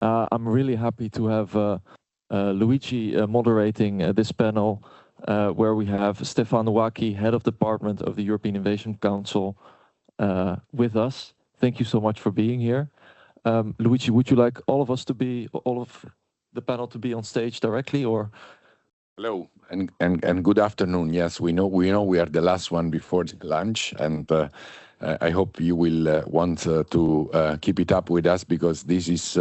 I'm really happy to have Luigi moderating this panel, where we have Stefan Waki, Head of Department of the European Innovation Council, with us. Thank you so much for being here. Luigi, would you like all of the panel to be on stage directly, or? Hello and good afternoon. Yes, we know we are the last one before the lunch, and I hope you will want to keep it up with us, because this is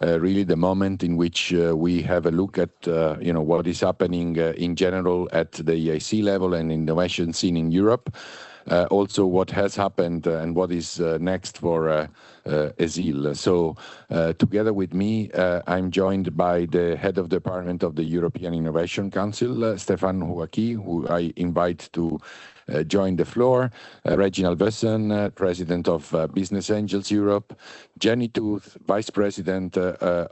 really the moment in which we have a look at what is happening in general at the EIC level and innovation scene in Europe. Also what has happened and what is next for ESIL. So together with me, I'm joined by the Head of Department of the European Innovation Council, Stefan Waki, who I invite to join the floor, Reginald Wössen, President of Business Angels Europe, Jenny Tooth, Vice President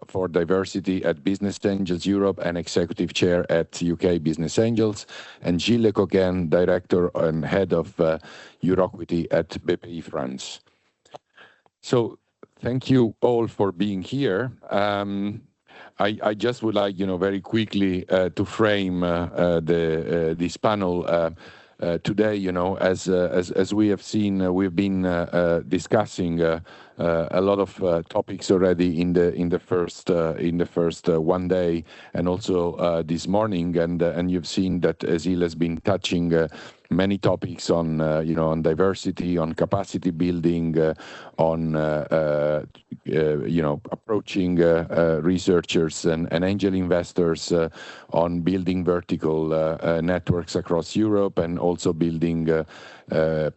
for Diversity at Business Angels Europe and Executive Chair at UK Business Angels, and Gilles Coquin, Director and Head of Euroquity at Bpifrance. So thank you all for being here. I just would like, very quickly to frame this panel. Today, as we have seen, we've been discussing a lot of topics already in the first one day, and also this morning, and you've seen that ESIL has been touching many topics on on diversity, on capacity building, on approaching researchers and angel investors, on building vertical networks across Europe, and also building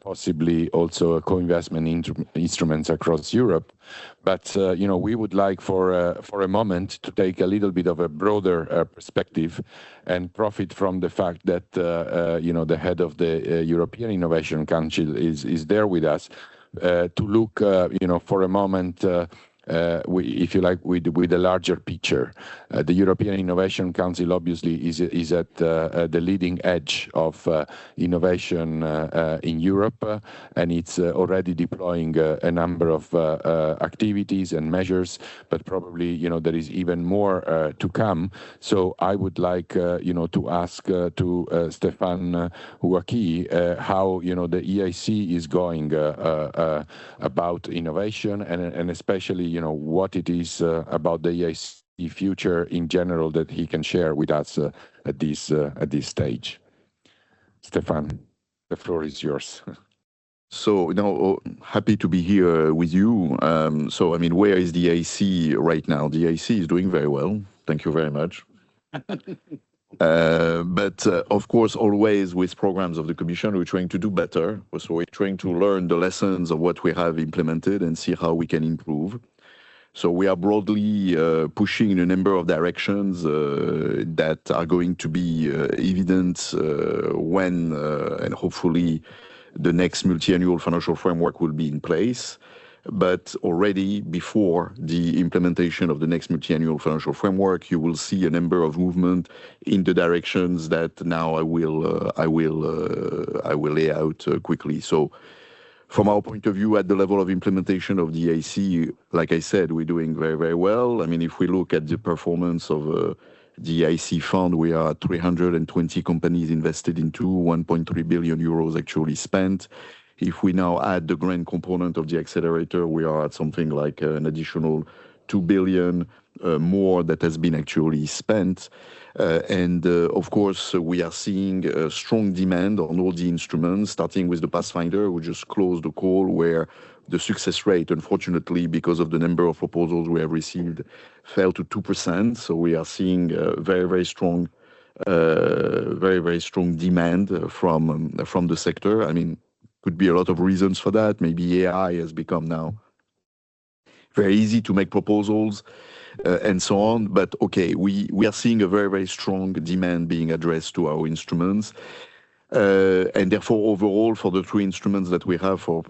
possibly also co-investment instruments across Europe. But we would like for a moment to take a little bit of a broader perspective and profit from the fact that the head of the European Innovation Council is there with us, to look for a moment, if you like, with a larger picture. The European Innovation Council obviously is at the leading edge of innovation in Europe, and it's already deploying a number of activities and measures, but probably there is even more to come. So I would like to ask to Stefan Waki how the EIC is going about innovation, and especially what it is about the EIC future in general that he can share with us at this stage. Stefan, the floor is yours. So, happy to be here with you. So, I mean, where is the EIC right now? The EIC is doing very well. Thank you very much. But of course, always with programs of the Commission, we're trying to do better. So we're trying to learn the lessons of what we have implemented and see how we can improve. So we are broadly pushing in a number of directions that are going to be evident when and hopefully the next multi-annual financial framework will be in place. But already before the implementation of the next multi-annual financial framework, you will see a number of movement in the directions that now I will lay out quickly. So, from our point of view, at the level of implementation of the EIC, like I said, we're doing very, very well. I mean, if we look at the performance of the EIC fund, we are at 320 companies invested into, 1.3 billion euros actually spent. If we now add the grant component of the accelerator, we are at something like an additional 2 billion more that has been actually spent. And of course, we are seeing a strong demand on all the instruments, starting with the Pathfinder. We just closed the call where the success rate, unfortunately, because of the number of proposals we have received, fell to 2%. So we are seeing very, very strong demand from the sector. I mean, could be a lot of reasons for that. Maybe AI has become now very easy to make proposals and so on. But okay, we are seeing a very, very strong demand being addressed to our instruments. And therefore, overall, for the three instruments that we have for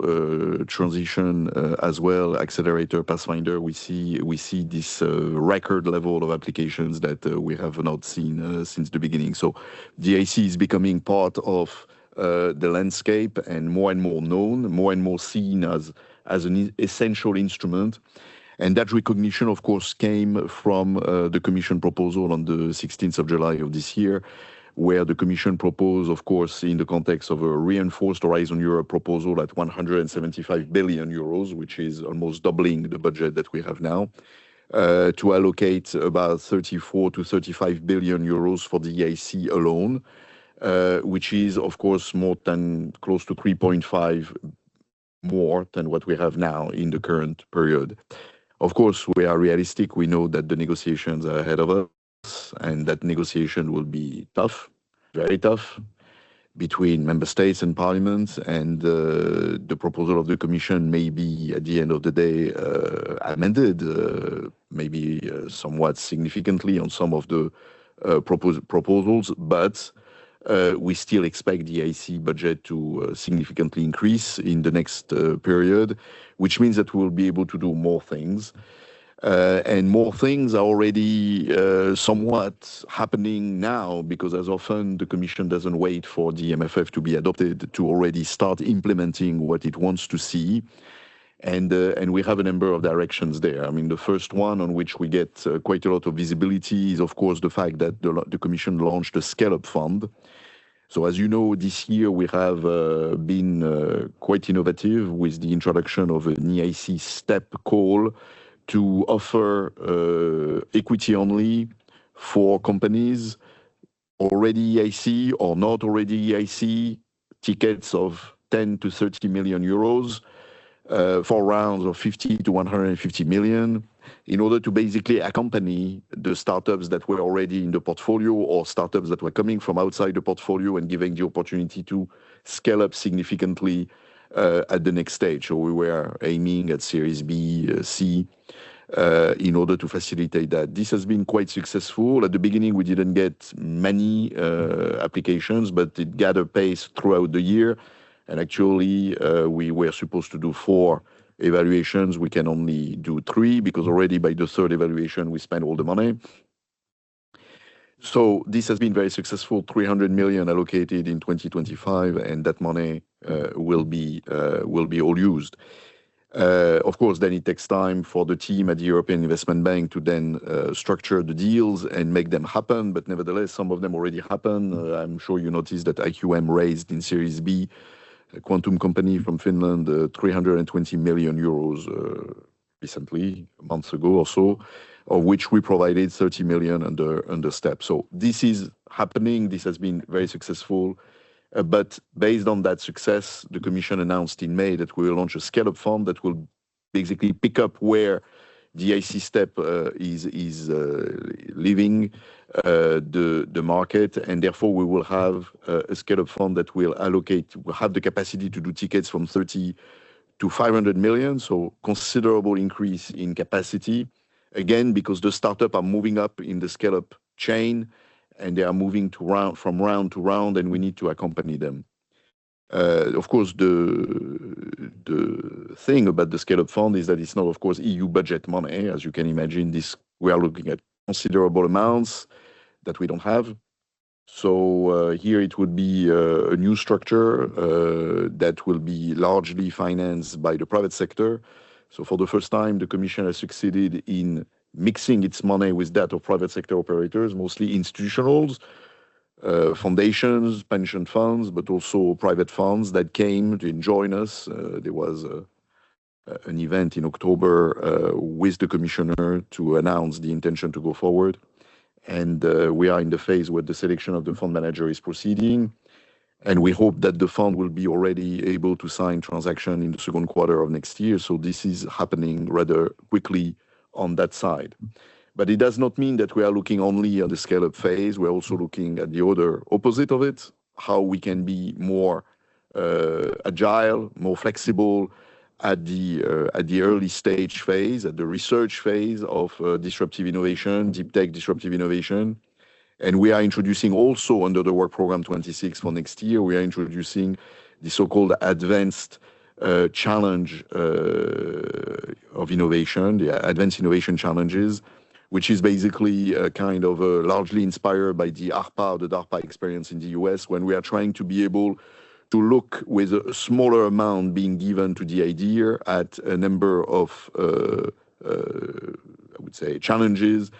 transition as well, Accelerator, Pathfinder, we see this record level of applications that we have not seen since the beginning. So the EIC is becoming part of the landscape and more known, more and more seen as an essential instrument. And that recognition, of course, came from the Commission proposal on the 16th of July of this year, where the Commission proposed, of course, in the context of a reinforced Horizon Europe proposal at 175 billion euros, which is almost doubling the budget that we have now, to allocate about 34 to 35 billion euros for the EIC alone, which is, of course, more than close to 3.5 more than what we have now in the current period. Of course, we are realistic. We know that the negotiations are ahead of us, and that negotiation will be tough, very tough, between member states and parliaments. And the proposal of the Commission may be, at the end of the day, amended, maybe somewhat significantly on some of the proposals, but we still expect the EIC budget to significantly increase in the next period, which means that we'll be able to do more things. And more things are already somewhat happening now, because as often the Commission doesn't wait for the MFF to be adopted to already start implementing what it wants to see. And we have a number of directions there. I mean, the first one on which we get quite a lot of visibility is, of course, the fact that the Commission launched a scale-up fund. So as you know, this year we have been quite innovative with the introduction of an EIC step call to offer equity only for companies already EIC or not already EIC, tickets of 10 to 30 million euros for rounds of 50 to 150 million, in order to basically accompany the startups that were already in the portfolio or startups that were coming from outside the portfolio and giving the opportunity to scale up significantly at the next stage. So we were aiming at Series B, C, in order to facilitate that. This has been quite successful. At the beginning, we didn't get many applications, but it gathered pace throughout the year. And actually, we were supposed to do 4 evaluations. We can only do 3, because already by the 3rd evaluation, we spent all the money. So this has been very successful, 300 million allocated in 2025, and that money will be all used. Of course, then it takes time for the team at the European Investment Bank to then structure the deals and make them happen. But nevertheless, some of them already happen. I'm sure you noticed that IQM raised in Series B, a quantum company from Finland, 320 million euros recently, a month ago or so, of which we provided 30 million under STEP. So this is happening. This has been very successful. But based on that success, the Commission announced in May that we will launch a scale-up fund that will basically pick up where the EIC step is leaving the market, and therefore we will have a scale-up fund that will have the capacity to do tickets from 30 to 500 million, so considerable increase in capacity. Again, because the startups are moving up in the scale-up chain, and they are moving from round to round, and we need to accompany them. Of course, the thing about the scale-up fund is that it's not, of course, EU budget money. As you can imagine, we are looking at considerable amounts that we don't have. So here it would be a new structure that will be largely financed by the private sector. So for the first time, the Commission has succeeded in mixing its money with that of private sector operators, mostly institutionals, foundations, pension funds, but also private funds that came to join us. There was an event in October with the Commissioner to announce the intention to go forward. And we are in the phase where the selection of the fund manager is proceeding. And we hope that the fund will be already able to sign transaction in the second quarter of next year. So this is happening rather quickly on that side. But it does not mean that we are looking only at the scale-up phase. We're also looking at the other opposite of it, how we can be more agile, more flexible at the early stage phase, at the research phase of disruptive innovation, deep tech disruptive innovation. And we are introducing also under the Work Program 26 for next year, we are introducing the so-called advanced challenge of innovation, the advanced innovation challenges, which is basically kind of largely inspired by the ARPA, the DARPA experience in the US, when we are trying to be able to look with a smaller amount being given to the idea at a number of I would say, challenges,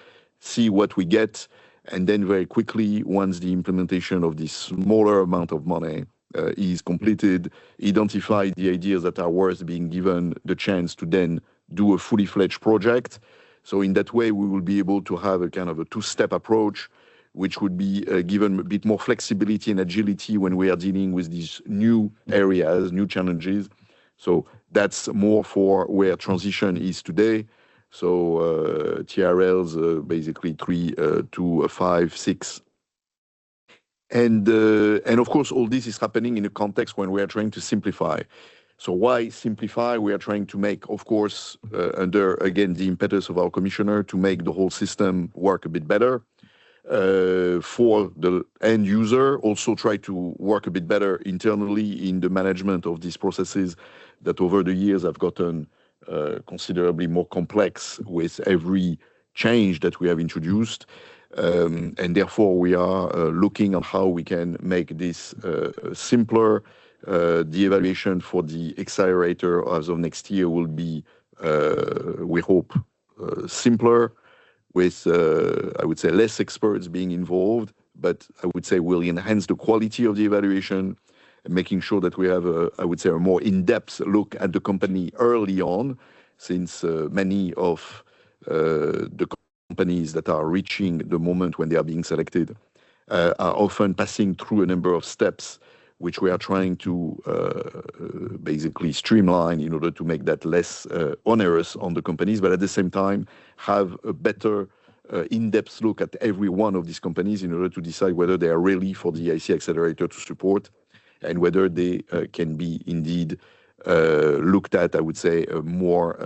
see what we get, and then very quickly, once the implementation of this smaller amount of money is completed, identify the ideas that are worth being given the chance to then do a fully fledged project. So in that way, we will be able to have a kind of a two-step approach, which would be given a bit more flexibility and agility when we are dealing with these new areas, new challenges. So that's more for where transition is today. So TRLs basically 3 to 5, 6. And of course, all this is happening in a context when we are trying to simplify. So why simplify? We are trying to make, of course, under, again, the impetus of our commissioner, to make the whole system work a bit better. For the end user, also try to work a bit better internally in the management of these processes that over the years have gotten considerably more complex with every change that we have introduced. And therefore, we are looking at how we can make this simpler. The evaluation for the accelerator as of next year will be, we hope, simpler, with, I would say, less experts being involved, but I would say will enhance the quality of the evaluation, making sure that we have, I would say, a more in-depth look at the company early on, since many of the companies that are reaching the moment when they are being selected are often passing through a number of steps, which we are trying to basically streamline in order to make that less onerous on the companies, but at the same time have a better in-depth look at every one of these companies in order to decide whether they are ready for the EIC accelerator to support, and whether they can be indeed looked at, I would say, more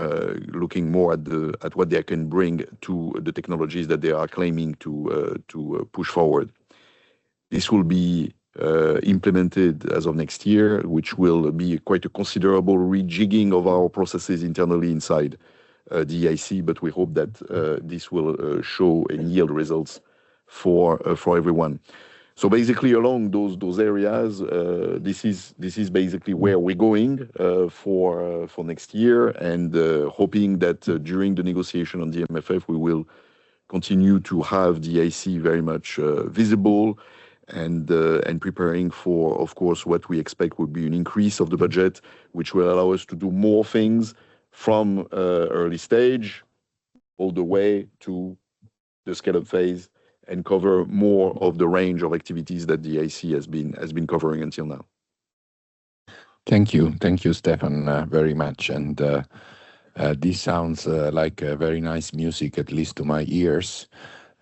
looking more at what they can bring to the technologies that they are claiming to push forward. This will be implemented as of next year, which will be quite a considerable rejigging of our processes internally inside the EIC, but we hope that this will show and yield results for everyone. So basically, along those areas, this is basically where we're going for next year, and hoping that during the negotiation on the MFF, we will continue to have the EIC very much visible, and preparing for, of course, what we expect would be an increase of the budget, which will allow us to do more things from early stage all the way to the scale-up phase, and cover more of the range of activities that the EIC has been covering until now. Thank you, Stefan, very much. And this sounds like very nice music, at least to my ears.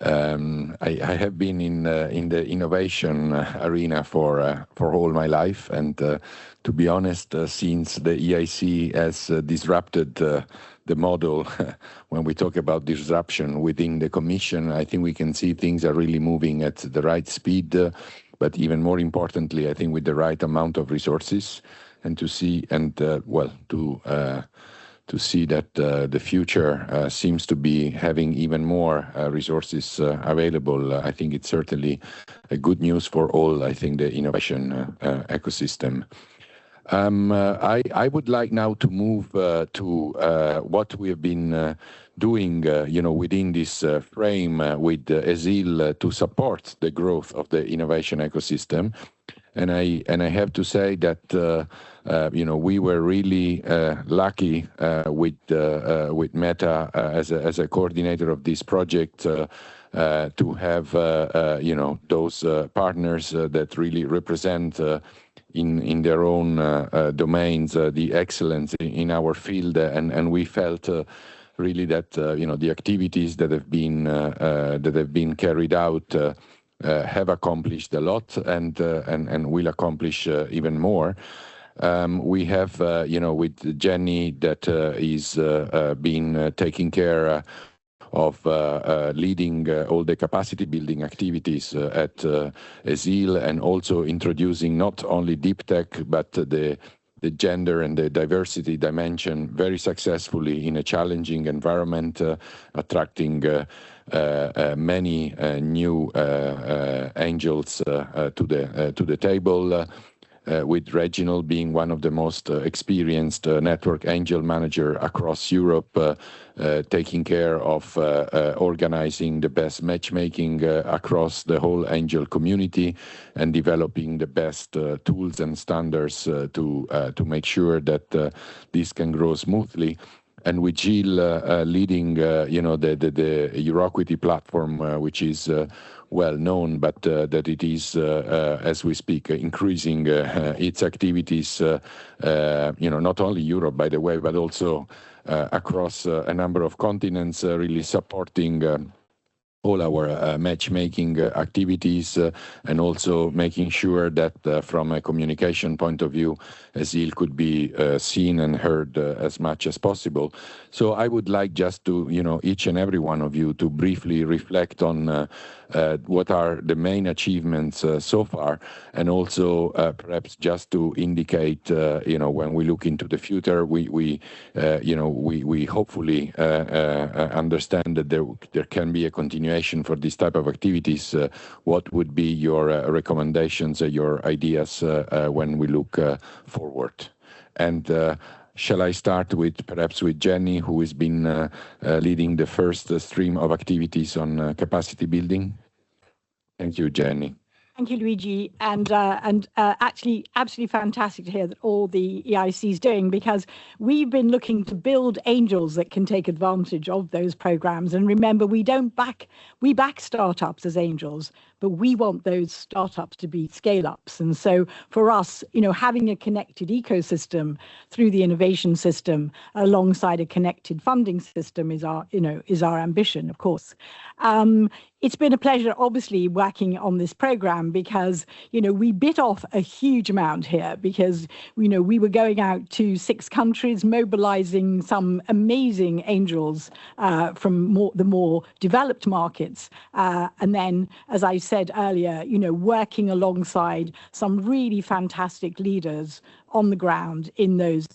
I have been in the innovation arena for all my life, and to be honest, since the EIC has disrupted the model, when we talk about disruption within the Commission, I think we can see things are really moving at the right speed, but even more importantly, I think with the right amount of resources, and to see to see that the future seems to be having even more resources available. I think it's certainly a good news for all, I think, the innovation ecosystem. I would like now to move to what we have been doing, within this frame with ESIL to support the growth of the innovation ecosystem. And I have to say that we were really lucky with Meta as a coordinator of this project to have those partners that really represent in their own domains the excellence in our field, and we felt really that the activities that have been carried out have accomplished a lot, and will accomplish even more. We have, with Jenny, that is been taking care of leading all the capacity building activities at ESIL, and also introducing not only deep tech, but the gender and the diversity dimension very successfully in a challenging environment, attracting many new angels to the table. with Reginald being one of the most experienced network angel manager across Europe, taking care of organizing the best matchmaking across the whole angel community and developing the best tools and standards to make sure that this can grow smoothly. And with Gilles leading, the Euroquity platform, which is well known, but that it is, as we speak, increasing its activities, not only Europe, by the way, but also across a number of continents, really supporting all our matchmaking activities and also making sure that from a communication point of view, ESIL could be seen and heard as much as possible. So I would like just to, each and every one of you to briefly reflect on what are the main achievements so far, and also perhaps just to indicate, when we look into the future, we hopefully understand that there can be a continuation for this type of activities. What would be your recommendations, your ideas when we look forward? And shall I start perhaps with Jenny, who has been leading the first stream of activities on capacity building? Thank you, Jenny. Thank you, Luigi, and actually absolutely fantastic to hear that all the EIC is doing, because we've been looking to build angels that can take advantage of those programs. And remember, we back startups as angels, but we want those startups to be scale-ups. And so for us, having a connected ecosystem through the innovation system alongside a connected funding system is our ambition, of course. It's been a pleasure, obviously, working on this program, because, we bit off a huge amount here, because, we were going out to 6 countries, mobilizing some amazing angels from the more developed markets. And then, as I said earlier, working alongside some really fantastic leaders on the ground in those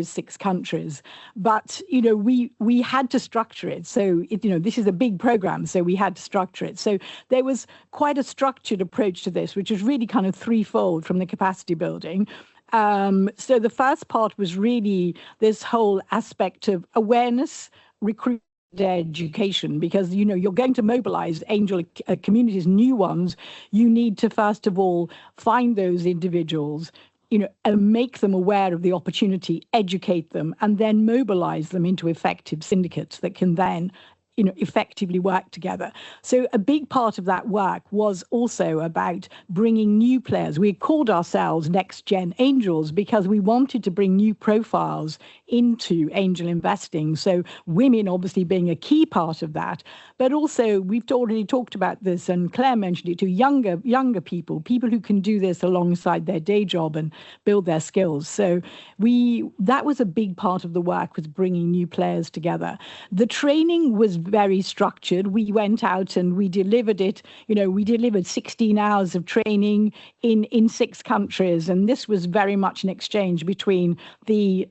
6 countries. But we had to structure it. So this is a big program, so we had to structure it. So there was quite a structured approach to this, which is really kind of threefold from the capacity building. So the first part was really this whole aspect of awareness, recruitment, education, because you're going to mobilize angel communities, new ones. You need to first of all find those individuals, and make them aware of the opportunity, educate them, and then mobilize them into effective syndicates that can then effectively work together. So a big part of that work was also about bringing new players. We called ourselves Next Gen Angels because we wanted to bring new profiles into angel investing. So women obviously being a key part of that, but also we've already talked about this, and Claire mentioned it too, younger people who can do this alongside their day job and build their skills. So that was a big part of the work, was bringing new players together. The training was very structured. We went out and we delivered it. We delivered 16 hours of training in 6 countries. And this was very much an exchange between the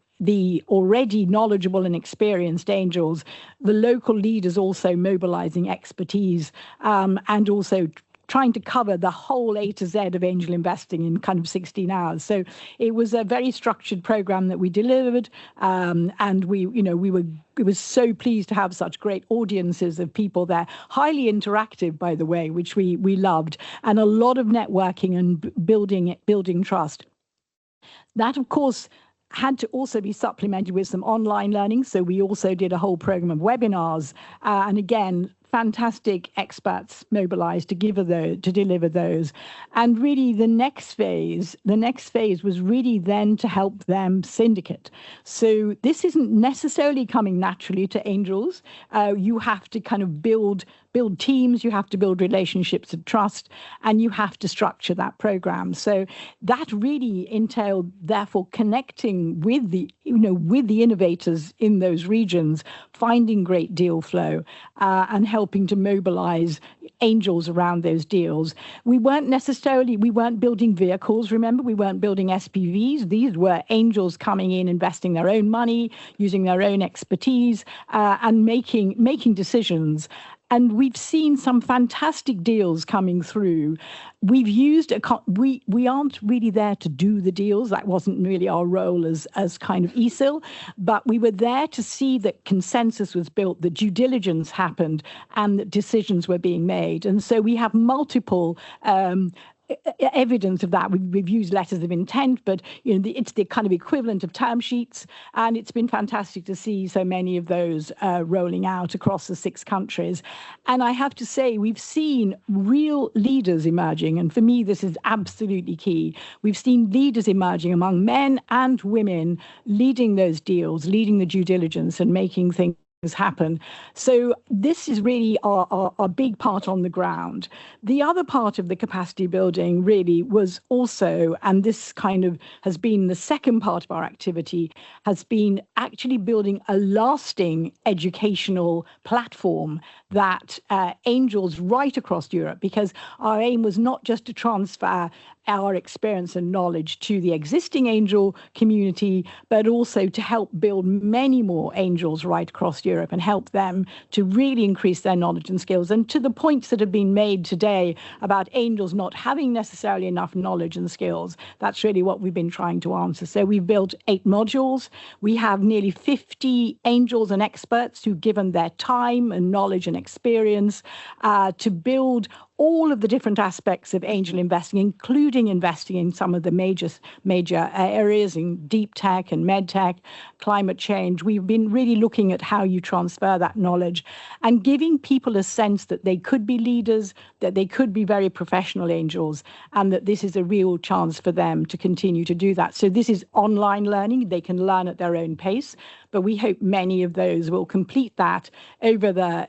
already knowledgeable and experienced angels, the local leaders also mobilizing expertise, and also trying to cover the whole A to Z of angel investing in kind of 16 hours. So it was a very structured program that we delivered, and we were so pleased to have such great audiences of people there, highly interactive, by the way, which we loved, and a lot of networking and building trust. That, of course, had to also be supplemented with some online learning. So we also did a whole program of webinars, and again, fantastic experts mobilized to deliver those. And really the next phase was really then to help them syndicate. So this isn't necessarily coming naturally to angels. You have to kind of build teams, you have to build relationships of trust, and you have to structure that program. So that really entailed, therefore, connecting with the innovators in those regions, finding great deal flow, and helping to mobilize angels around those deals. We weren't building vehicles, remember, we weren't building SPVs. These were angels coming in, investing their own money, using their own expertise, and making decisions. and we've seen some fantastic deals coming through. We've used we aren't really there to do the deals. That wasn't really our role as kind of ESIL, but we were there to see that consensus was built, that due diligence happened, and that decisions were being made. And so we have multiple evidence of that. We've used letters of intent, but it's the kind of equivalent of term sheets, and it's been fantastic to see so many of those rolling out across the 6 countries. And I have to say, we've seen real leaders emerging, and for me this is absolutely key. We've seen leaders emerging among men and women, leading those deals, leading the due diligence and making things happen. So this is really our big part on the ground. The other part of the capacity building really was also, and this kind of has been the second part of our activity, has been actually building a lasting educational platform that angels right across Europe, because our aim was not just to transfer our experience and knowledge to the existing angel community, but also to help build many more angels right across Europe and help them to really increase their knowledge and skills. And to the points that have been made today about angels not having necessarily enough knowledge and skills, that's really what we've been trying to answer. So we've built 8 modules. We have nearly 50 angels and experts who've given their time and knowledge and experience to build all of the different aspects of angel investing, including investing in some of the major areas in deep tech and med tech, climate change. We've been really looking at how you transfer that knowledge and giving people a sense that they could be leaders, that they could be very professional angels, and that this is a real chance for them to continue to do that. So this is online learning. They can learn at their own pace, but we hope many of those will complete that over the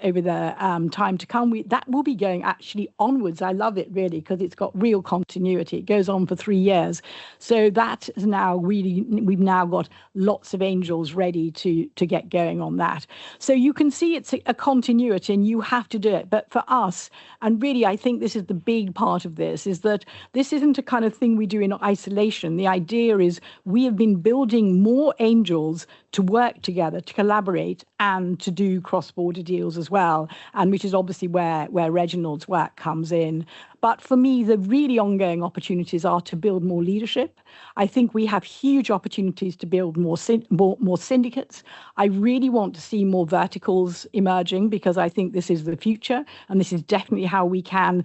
time to come. That will be going actually onwards. I love it really because it's got real continuity. It goes on for 3 years. So that is now really, we've now got lots of angels ready to get going on that. So you can see it's a continuity and you have to do it. But for us, and really I think this is the big part of this, is that this isn't a kind of thing we do in isolation. The idea is we have been building more angels to work together, to collaborate, and to do cross-border deals as well, and which is obviously where Reginald's work comes in. But for me, the really ongoing opportunities are to build more leadership. I think we have huge opportunities to build more syndicates. I really want to see more verticals emerging because I think this is the future, and this is definitely how we can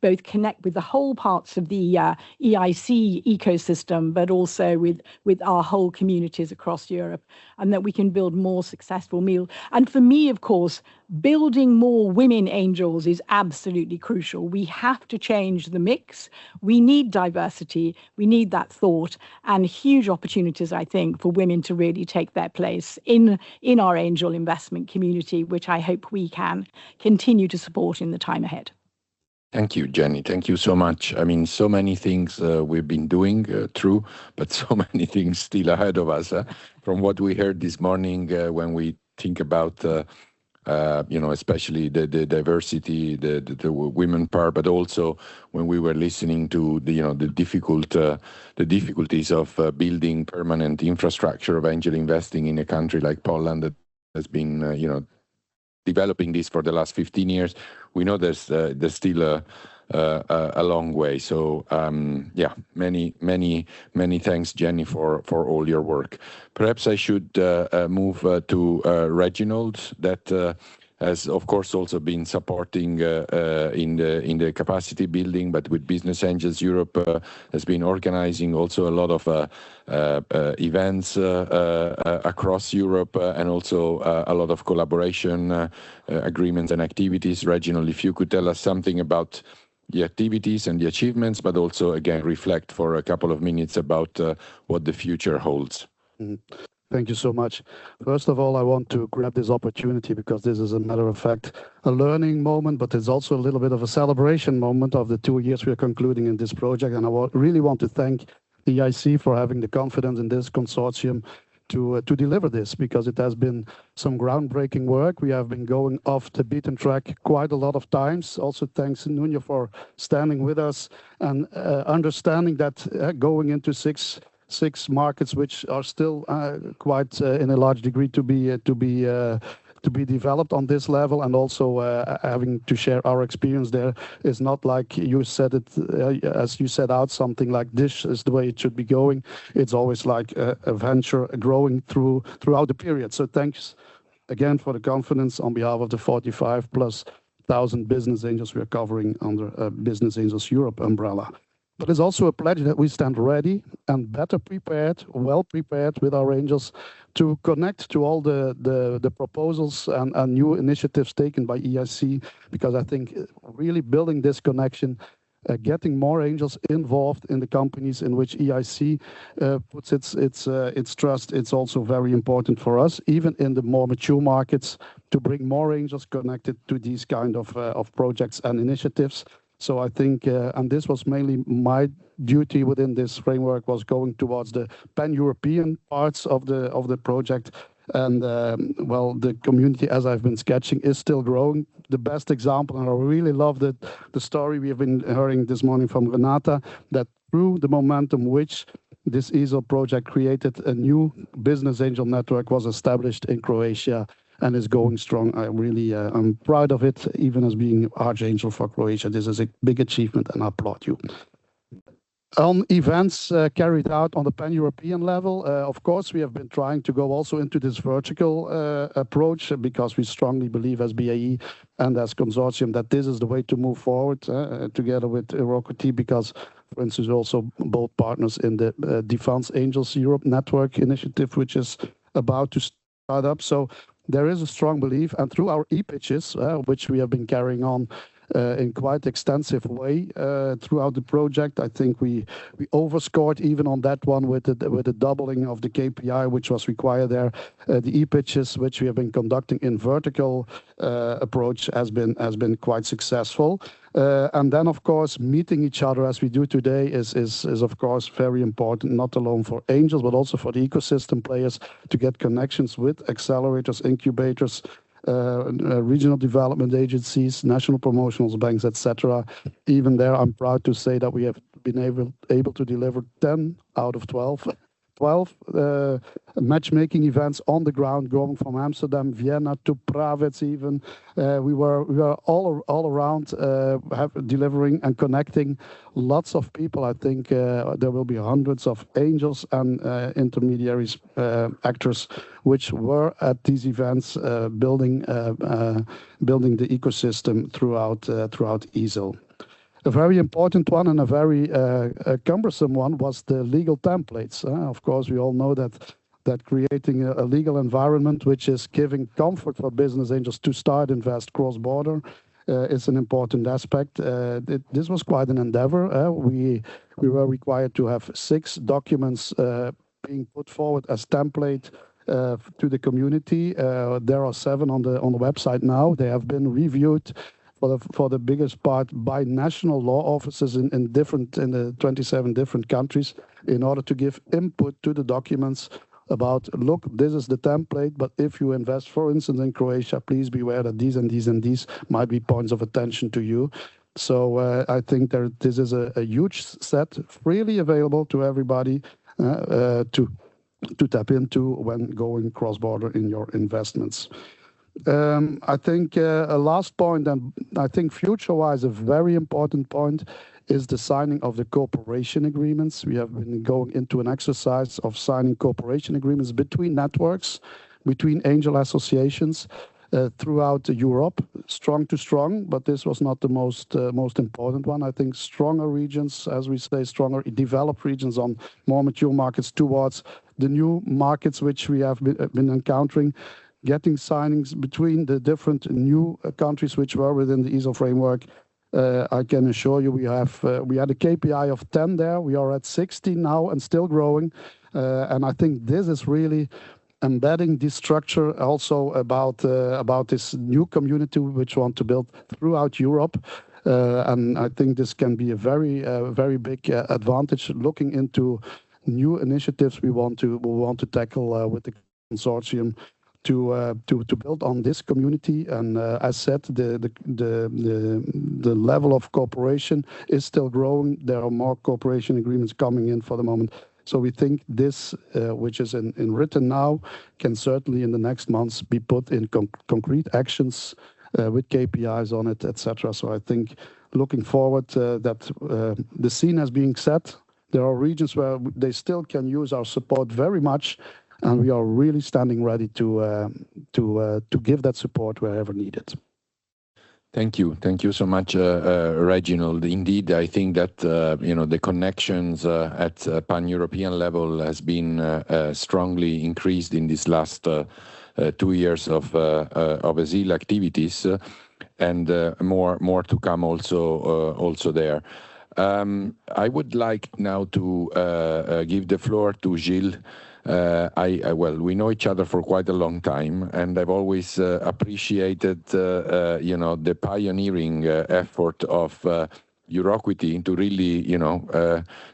both connect with the whole parts of the EIC ecosystem, but also with our whole communities across Europe, and that we can build more successful meal. And for me, of course, building more women angels is absolutely crucial. We have to change the mix. We need diversity. We need that thought, and huge opportunities, I think, for women to really take their place in our angel investment community, which I hope we can continue to support in the time ahead. Thank you, Jenny. Thank you so much. I mean, so many things we've been doing, true, but so many things still ahead of us. From what we heard this morning, when we think about especially the diversity, the women part, but also when we were listening to the difficulties of building permanent infrastructure of angel investing in a country like Poland that has been developing this for the last 15 years. We know there's still a long way. So many thanks, Jenny, for all your work. Perhaps I should move to Reginald, that has of course also been supporting in the capacity building, but with Business Angels Europe has been organizing also a lot of events across Europe, and also a lot of collaboration agreements and activities. Reginald, if you could tell us something about the activities and the achievements, but also again reflect for a couple of minutes about what the future holds. Thank you so much. First of all, I want to grab this opportunity because this is, a matter of fact, a learning moment, but it's also a little bit of a celebration moment of the 2 years we are concluding in this project. And I really want to thank the EIC for having the confidence in this consortium to deliver this, because it has been some groundbreaking work. We have been going off the beaten track quite a lot of times. Also, thanks to Nuno for standing with us and understanding that going into six markets, which are still quite in a large degree to be to be developed on this level, and also having to share our experience there is not like you said it, as you set out something like this is the way it should be going. It's always like a venture growing throughout the period. So thanks again for the confidence on behalf of the 45,000+ business angels we are covering under Business Angels Europe umbrella. But it's also a pledge that we stand ready and better prepared, well prepared with our angels to connect to all the proposals and new initiatives taken by EIC, because I think really building this connection, getting more angels involved in the companies in which EIC puts its trust, it's also very important for us, even in the more mature markets, to bring more angels connected to these kind of projects and initiatives. So I think, and this was mainly my duty within this framework, was going towards the pan-European parts of the project. And well, the community, as I've been sketching, is still growing. The best example, and I really love the story we have been hearing this morning from Renata, that through the momentum which this ESIL project created, a new business angel network was established in Croatia and is going strong. I'm proud of it, even as being Archangel for Croatia. This is a big achievement, and I applaud you. On events carried out on the pan-European level, of course, we have been trying to go also into this vertical approach, because we strongly believe as BAE and as consortium that this is the way to move forward together with Irokoti, because, for instance, also both partners in the Defense Angels Europe Network initiative, which is about to start up. So there is a strong belief, and through our e-pitches, which we have been carrying on in quite extensive way throughout the project. I think we overscored even on that one with the doubling of the KPI which was required there. The e-pitches which we have been conducting in vertical approach has been quite successful. And then, of course, meeting each other as we do today is of course very important, not alone for angels, but also for the ecosystem players, to get connections with accelerators, incubators, regional development agencies, national promotional banks, etc. Even there, I'm proud to say that we have been able to deliver 10 out of 12 matchmaking events on the ground, going from Amsterdam, Vienna to Pravets even. We were all around delivering and connecting lots of people. I think there will be hundreds of angels and intermediaries, actors, which were at these events, building the ecosystem throughout ESIL. A very important one and a very cumbersome one was the legal templates. Of course, we all know that creating a legal environment which is giving comfort for business angels to start invest cross-border is an important aspect. This was quite an endeavor. We were required to have 6 documents being put forward as template to the community. There are 7 on the website now. They have been reviewed for the biggest part by national law officers in the 27 different countries, in order to give input to the documents about, look, this is the template, but if you invest, for instance, in Croatia, please be aware that these and these and these might be points of attention to you. So I think this is a huge set, freely available to everybody to tap into when going cross-border in your investments. I think a last point, and I think future-wise a very important point, is the signing of the cooperation agreements. We have been going into an exercise of signing cooperation agreements between networks, between angel associations throughout Europe, strong to strong, but this was not the most important one. I think stronger regions, as we say, stronger developed regions on more mature markets towards the new markets which we have been encountering, getting signings between the different new countries which were within the ESIL framework. I can assure you we had a KPI of 10 there. We are at 16 now and still growing. And I think this is really embedding this structure also about this new community which we want to build throughout Europe. And I think this can be a very big advantage looking into new initiatives we want to tackle with the consortium to build on this community. And as said, the level of cooperation is still growing. There are more cooperation agreements coming in for the moment. So we think this, which is in written now, can certainly in the next months be put in concrete actions with KPIs on it, etc. So I think looking forward that the scene is being set. There are regions where they still can use our support very much, and we are really standing ready to give that support wherever needed. Thank you so much, Reginald. Indeed, I think that the connections at pan-European level has been strongly increased in these last 2 years of ESIL activities, and more to come also there. I would like now to give the floor to Gilles. Well, we know each other for quite a long time, and I've always appreciated, the pioneering effort of Euroquity to really,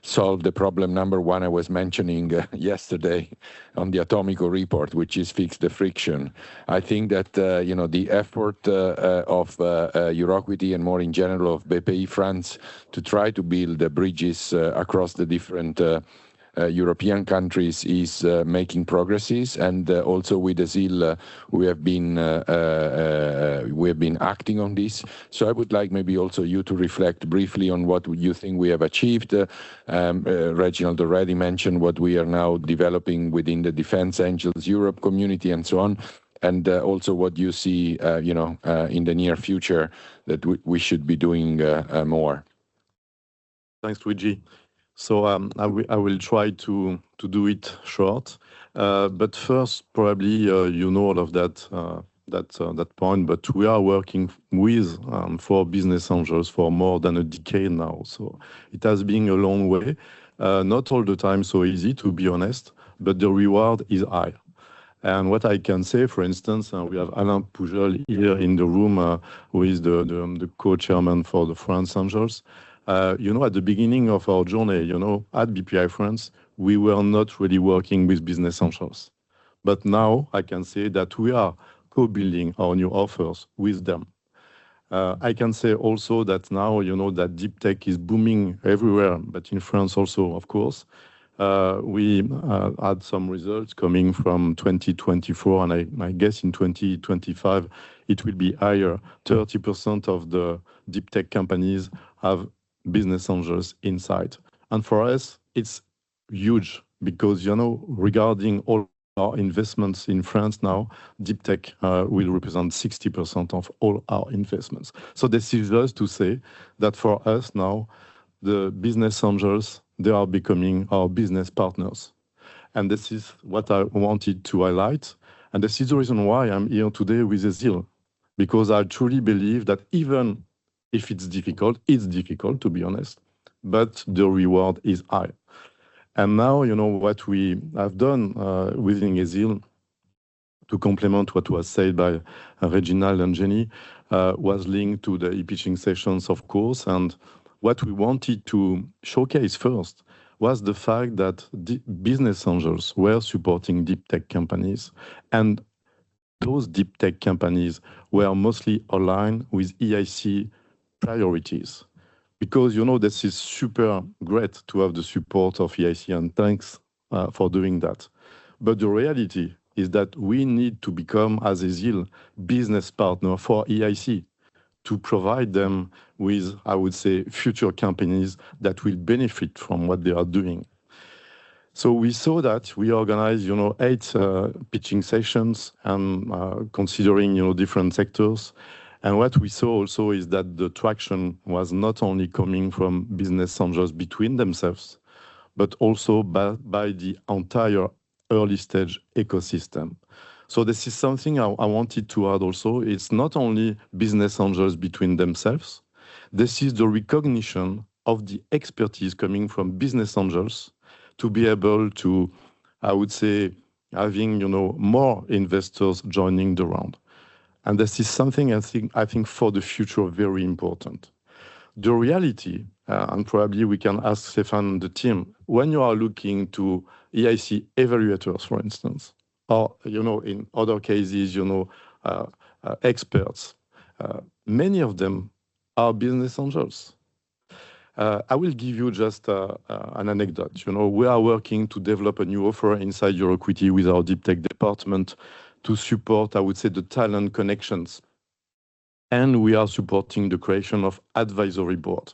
solve the problem number one I was mentioning yesterday on the Atomico report, which is fix the friction. I think that, the effort of Euroquity and more in general of Bpifrance to try to build the bridges across the different European countries is making progresses, and also with ESIL we have been acting on this. So I would like maybe also you to reflect briefly on what you think we have achieved. Reginald already mentioned what we are now developing within the Defense Angels Europe community and so on, and also what you see, in the near future that we should be doing more. Thanks, Luigi. So I will try to do it short. But first, probably all of that point. But we are working with for business angels for more than a decade now. So it has been a long way. Not all the time so easy, to be honest. But the reward is high. And what I can say, for instance, we have Alain Poujol here in the room, who is the co-chairman for the France Angels. At the beginning of our journey, at Bpifrance, we were not really working with business angels. But now I can say that we are co-building our new offers with them. I can say also that now, that deep tech is booming everywhere, but in France also, of course. We had some results coming from 2024, and I guess in 2025, it will be higher. 30% of the deep tech companies have business angels inside. And for us, it's huge because, regarding all our investments in France now, deep tech will represent 60% of all our investments. So this is just to say that for us now, the business angels, they are becoming our business partners. And this is what I wanted to highlight. And this is the reason why I'm here today with ESIL, because I truly believe that even if it's difficult, to be honest, but the reward is high. And now, what we have done within ESIL, to complement what was said by Reginald and Jenny, was linked to the e-pitching sessions, of course. And what we wanted to showcase first was the fact that the business angels were supporting deep tech companies, and those deep tech companies were mostly aligned with EIC priorities. Because, this is super great to have the support of EIC, and thanks for doing that. But the reality is that we need to become, as ESIL, business partner for EIC to provide them with, I would say, future companies that will benefit from what they are doing. So we saw that we organized, 8 pitching sessions and considering, different sectors. And what we saw also is that the traction was not only coming from business angels between themselves, but also by the entire early stage ecosystem. So this is something I wanted to add also. It's not only business angels between themselves. This is the recognition of the expertise coming from business angels to be able to, I would say, having, more investors joining the round. And this is something I think for the future very important. The reality, and probably we can ask Stefan and the team, when you are looking to EIC evaluators, for instance, or, in other cases, experts, many of them are business angels. I will give you just an anecdote. We are working to develop a new offer inside Euroequity with our deep tech department to support, I would say, the talent connections. And we are supporting the creation of advisory board.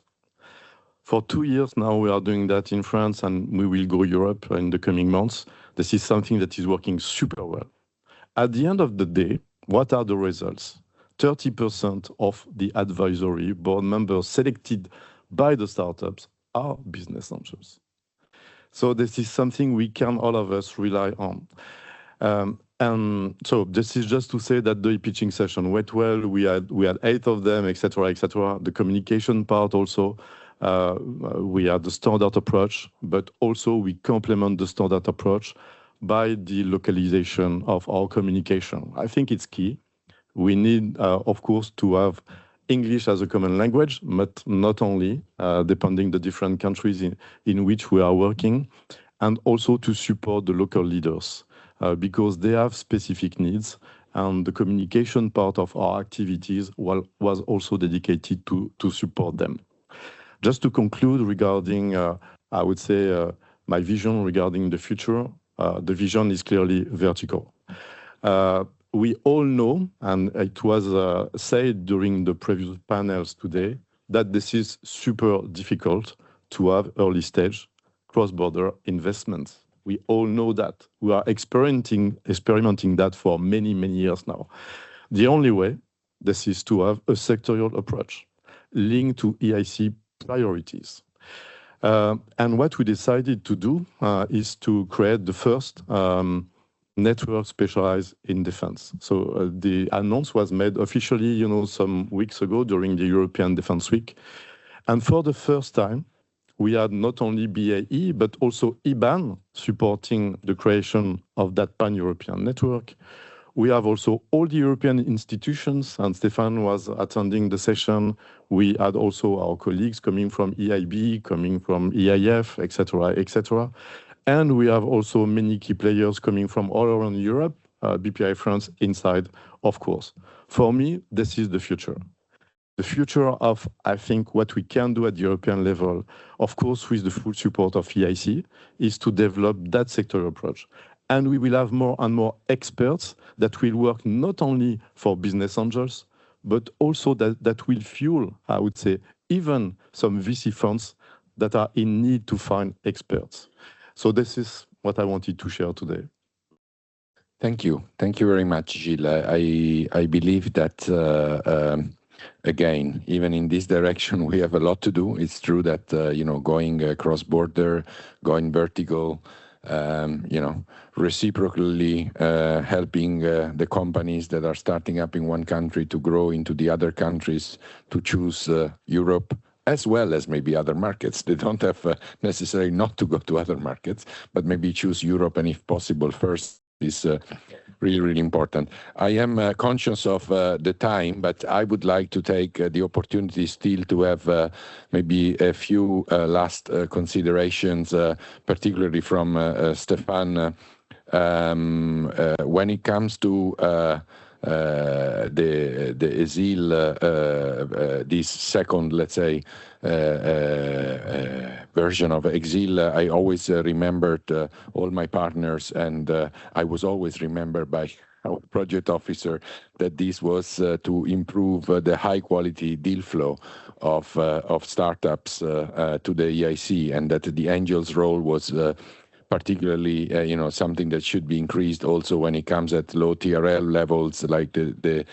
For 2 years now, we are doing that in France, and we will go Europe in the coming months. This is something that is working super well. At the end of the day, what are the results? 30% of the advisory board members selected by the startups are business angels. So this is something we can, all of us, rely on. And so this is just to say that the pitching session went well. We had 8 of them, etc., etc. The communication part also, we had the standard approach, but also we complement the standard approach by the localization of our communication. I think it's key. We need, of course, to have English as a common language, but not only, depending the different countries in which we are working, and also to support the local leaders, because they have specific needs, and the communication part of our activities was also dedicated to support them. Just to conclude regarding, I would say, my vision regarding the future, the vision is clearly vertical. We all know, and it was said during the previous panels today, that this is super difficult to have early stage cross-border investments. We all know that. We are experimenting that for many, many years now. The only way, this is to have a sectorial approach linked to EIC priorities. And what we decided to do is to create the first network specialized in defense. So the announce was made officially, some weeks ago during the European Defense Week. And for the first time, we had not only BAE, but also IBAN supporting the creation of that pan-European network. We have also all the European institutions, and Stéphane was attending the session. We had also our colleagues coming from EIB, coming from EIF, etc., etc. And we have also many key players coming from all around Europe, Bpifrance inside, of course. For me, this is the future. The future of, I think, what we can do at the European level, of course, with the full support of EIC, is to develop that sector approach. And we will have more and more experts that will work not only for business angels, but also that will fuel, I would say, even some VC funds that are in need to find experts. So this is what I wanted to share today. Thank you. Thank you very much, Gilles. I believe that, again, even in this direction, we have a lot to do. It's true that, going cross-border, going vertical, reciprocally helping the companies that are starting up in one country to grow into the other countries, to choose Europe, as well as maybe other markets. They don't have necessarily not to go to other markets, but maybe choose Europe, and if possible, first is really, really important. I am conscious of the time, but I would like to take the opportunity still to have maybe a few last considerations, particularly from Stéphane. When it comes to the ESIL, this second, let's say, version of EXIL, I always remembered all my partners, and I was always remembered by our project officer that this was to improve the high quality deal flow of startups to the EIC, and that the angels role was particularly, something that should be increased also when it comes at low TRL levels, like the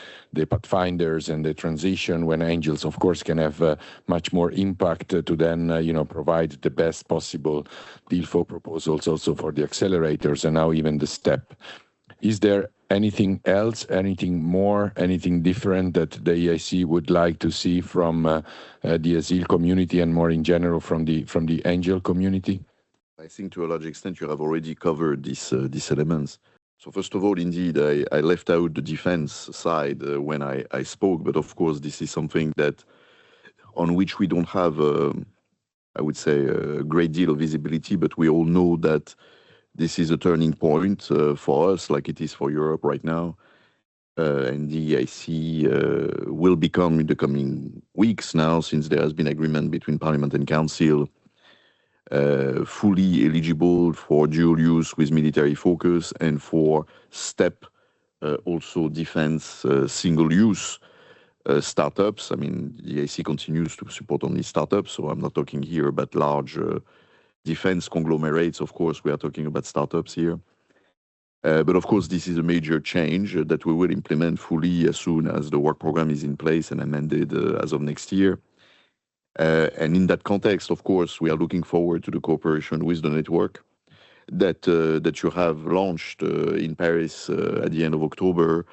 pathfinders and the transition, when angels, of course, can have much more impact to then, provide the best possible deal flow proposals also for the accelerators, and now even the STEP. Is there anything else, anything more, anything different that the EIC would like to see from the ESIL community, and more in general from the angel community? I think to a large extent you have already covered these elements. So first of all, indeed, I left out the defense side when I spoke, but of course this is something that on which we don't have, I would say, a great deal of visibility, but we all know that this is a turning point for us, like it is for Europe right now. and the EIC will become in the coming weeks now, since there has been agreement between Parliament and Council, fully eligible for dual use with military focus and for STEP, also defense single use startups. I mean, the EIC continues to support only startups, so I'm not talking here about large defense conglomerates. Of course, we are talking about startups here. But of course, this is a major change that we will implement fully as soon as the work program is in place and amended as of next year. And in that context, of course, we are looking forward to the cooperation with the network that you have launched in Paris at the end of October,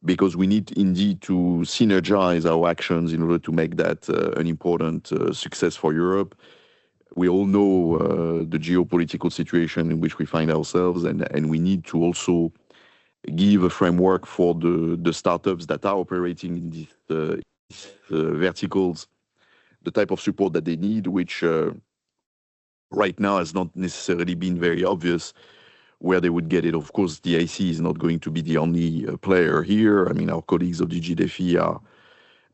because we need indeed to synergize our actions in order to make that an important success for Europe. We all know the geopolitical situation in which we find ourselves, and we need to also give a framework for the startups that are operating in these verticals, the type of support that they need, which right now has not necessarily been very obvious where they would get it. Of course, the EIC is not going to be the only player here. I mean, our colleagues of DG DEFI are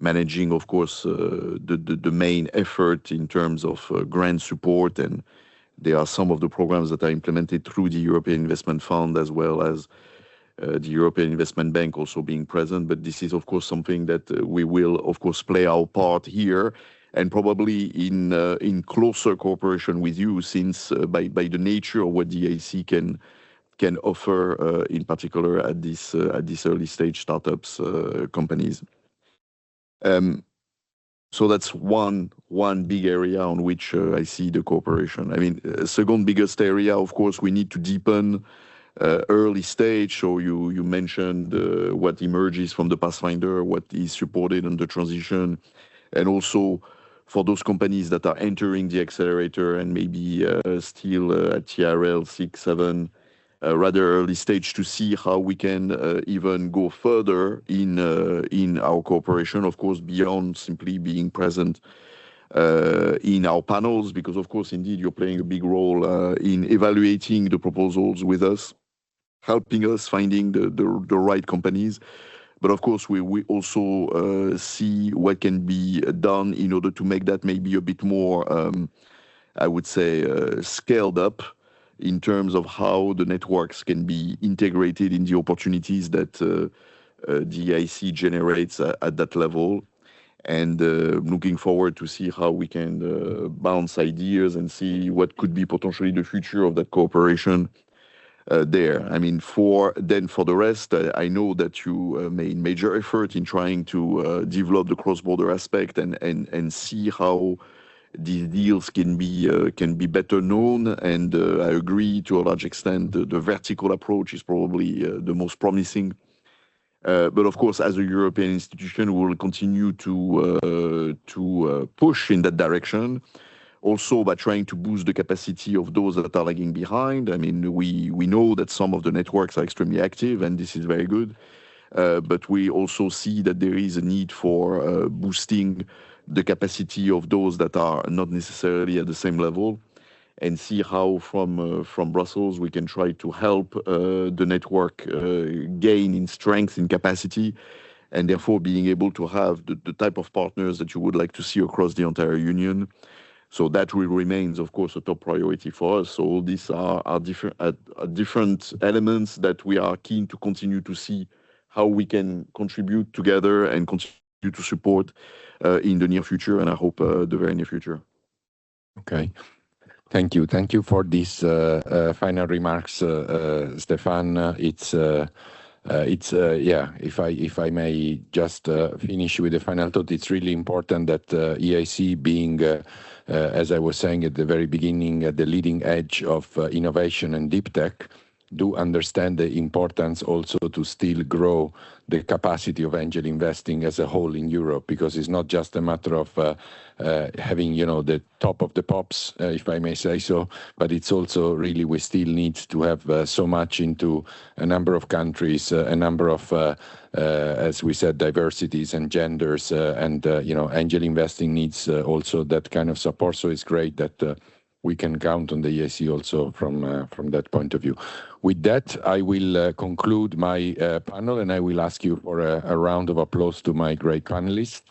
managing, of course, the main effort in terms of grant support, and there are some of the programs that are implemented through the European Investment Fund, as well as the European Investment Bank also being present. But this is, of course, something that we will, of course, play our part here, and probably in closer cooperation with you, since by the nature of what the EIC can offer, in particular at this early stage startups companies. So that's one big area on which I see the cooperation. I mean, second biggest area, of course, we need to deepen early stage. So you mentioned what emerges from the Pathfinder, what is supported in the transition, and also for those companies that are entering the accelerator and maybe still at TRL 6, 7, rather early stage, to see how we can even go further in our cooperation, of course, beyond simply being present in our panels, because, of course, indeed, you're playing a big role in evaluating the proposals with us, helping us finding the right companies. But of course, we also see what can be done in order to make that maybe a bit more, I would say, scaled up in terms of how the networks can be integrated in the opportunities that the EIC generates at that level. And looking forward to see how we can bounce ideas and see what could be potentially the future of that cooperation there. I mean, for the rest, I know that you made major effort in trying to develop the cross-border aspect and see how these deals can be better known. And I agree to a large extent the vertical approach is probably the most promising. But of course, as a European institution, we will continue to push in that direction. Also, by trying to boost the capacity of those that are lagging behind. I mean, we know that some of the networks are extremely active, and this is very good. But we also see that there is a need for boosting the capacity of those that are not necessarily at the same level, and see how from Brussels we can try to help the network gain in strength, in capacity, and therefore being able to have the type of partners that you would like to see across the entire union. So that will remains, of course, a top priority for us. So all these are different elements that we are keen to continue to see how we can contribute together and continue to support in the near future, and I hope the very near future. Okay. Thank you. Thank you for these final remarks, Stéphane. If I may just finish with the final thought, it's really important that EIC being, as I was saying at the very beginning, at the leading edge of innovation and deep tech, do understand the importance also to still grow the capacity of angel investing as a whole in Europe, because it's not just a matter of having, the top of the pops, if I may say so, but it's also really we still need to have so much into a number of countries, a number of, as we said, diversities and genders, and angel investing needs also that kind of support. So it's great that we can count on the ESC also from that point of view. With that, I will conclude my panel, and I will ask you for a round of applause to my great panelists.